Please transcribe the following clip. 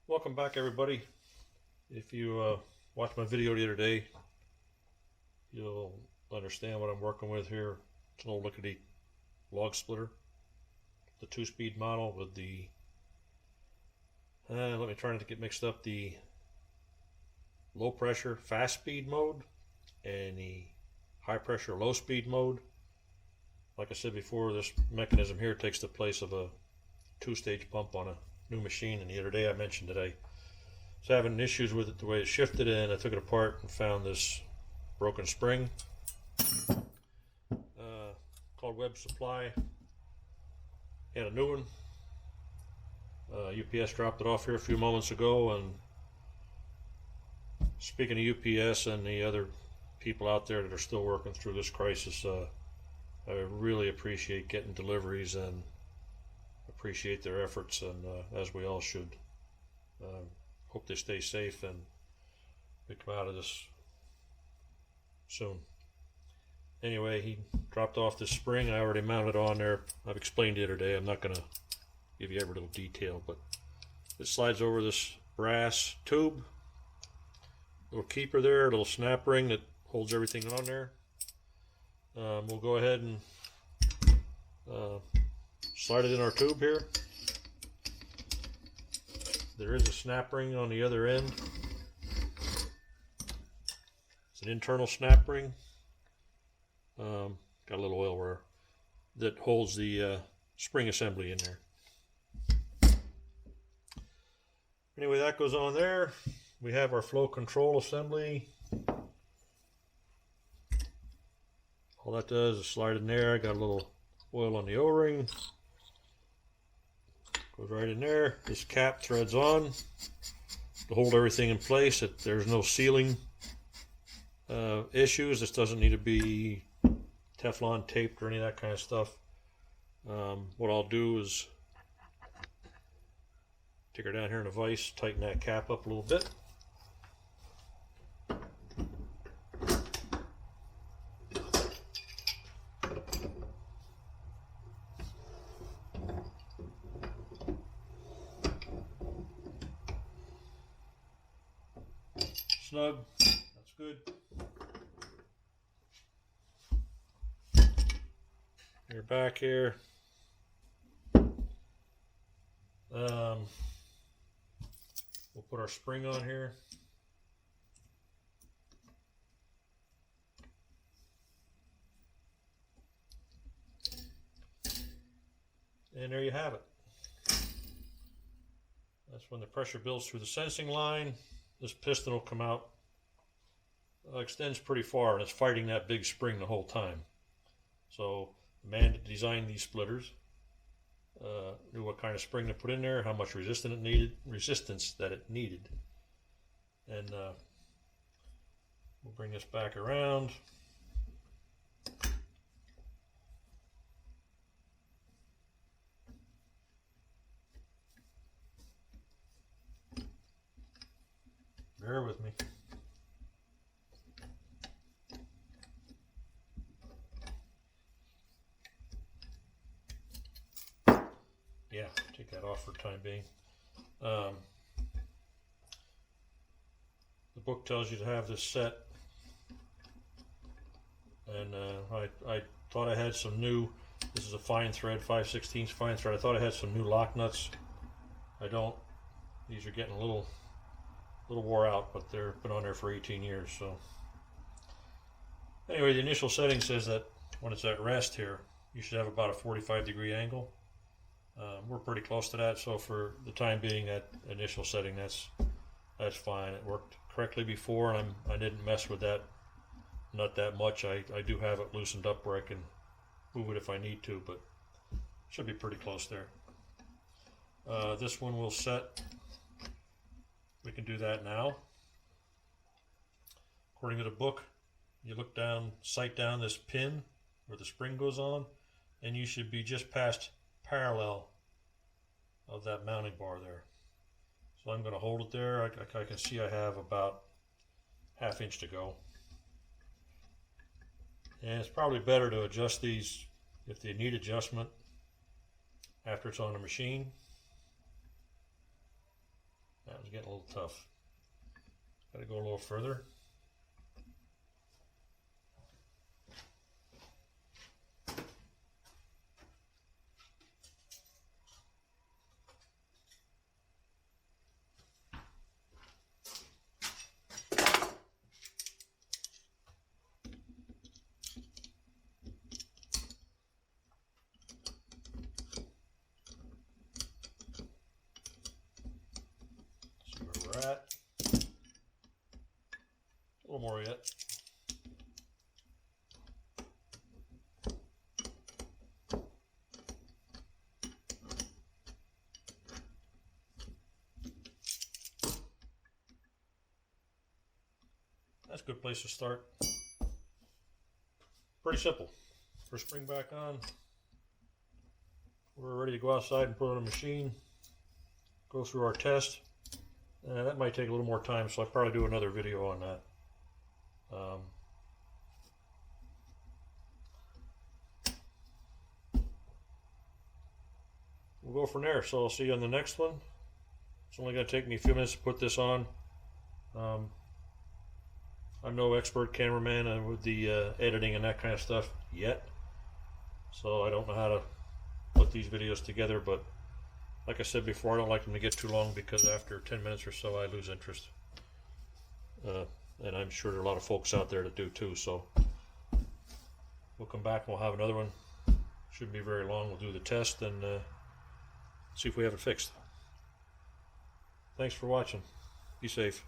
Welcome back, everybody. If you watched my video the other day, you'll understand what I'm working with here. It's an old Lickety log splitter, the 2-speed model with the let me try not to get mixed up, the low pressure fast speed mode and the high pressure low speed mode. Like I said before, this mechanism here takes the place of a 2-stage pump on a new machine, and the other day I mentioned that I was having issues with it the way it shifted, and I took it apart and found this broken spring called Web Supply. Had a new one. UPS dropped it off here a few moments ago, and speaking of UPS and the other people out there that are still working through this crisis, I really appreciate getting deliveries and appreciate their efforts, and as we all should. Hope they stay safe and we come out of this soon. Anyway, he dropped off this spring. I already mounted on there. I've explained the other day. I'm not going to give you every little detail, but it slides over this brass tube, little keeper there, a little snap ring that holds everything on there. We'll go ahead and slide it in our tube here. There is a snap ring on the other end. It's an internal snap ring. Got a little oil wear that holds the spring assembly in there. Anyway, that goes on there. We have our flow control assembly. All that does is slide in there. I got a little oil on the O-ring. Goes right in there. This cap threads on to hold everything in place. There's no sealing issues. This doesn't need to be Teflon taped or any of that kind of stuff. What I'll do is take her down here in a vise, tighten that cap up a little bit. Snug, that's good. You're back here. We'll put our spring on here. And there you have it. That's when the pressure builds through the sensing line. This piston will come out, extends pretty far, and it's fighting that big spring the whole time. So the man that designed these splitters knew what kind of spring to put in there, how much resistance that it needed. And we'll bring this back around. Bear with me. Yeah, take that off for the time being. The book tells you to have this set, and I thought I had some new, this is a fine thread, 5/16 fine thread. I thought I had some new lock nuts. I don't. These are getting a little wore out, but they've been on there for 18 years. So anyway, the initial setting says that when it's at rest here, you should have about a 45-degree angle. We're pretty close to that, so for the time being, that initial setting, that's fine. It worked correctly before, and I didn't mess with that, not that much. I do have it loosened up where I can move it if I need to, but should be pretty close there. This one will set. We can do that now. According to the book, you look down, sight down this pin where the spring goes on, and you should be just past parallel of that mounting bar there. So I'm going to hold it there. I can see I have about ½ inch to go. And it's probably better to adjust these if they need adjustment after it's on the machine. one's getting a little tough. Got to go a little further. At. A little more yet. That's a good place to start. Pretty simple. Put spring back on. We're ready to go outside and put on a machine. Go through our test. That might take a little more time, so I'll probably do another video on that. We'll go from there. So I'll see you on the next one. It's only going to take me a few minutes to put this on. I'm no expert cameraman with the editing and that kind of stuff yet, so I don't know how to put these videos together, but like I said before, I don't like them to get too long because after 10 minutes or so I lose interest. And I'm sure there are a lot of folks out there that do too, so we'll come back and we'll have another one. Shouldn't be very long. We'll do the test and see if we have it fixed. Thanks for watching. Be safe.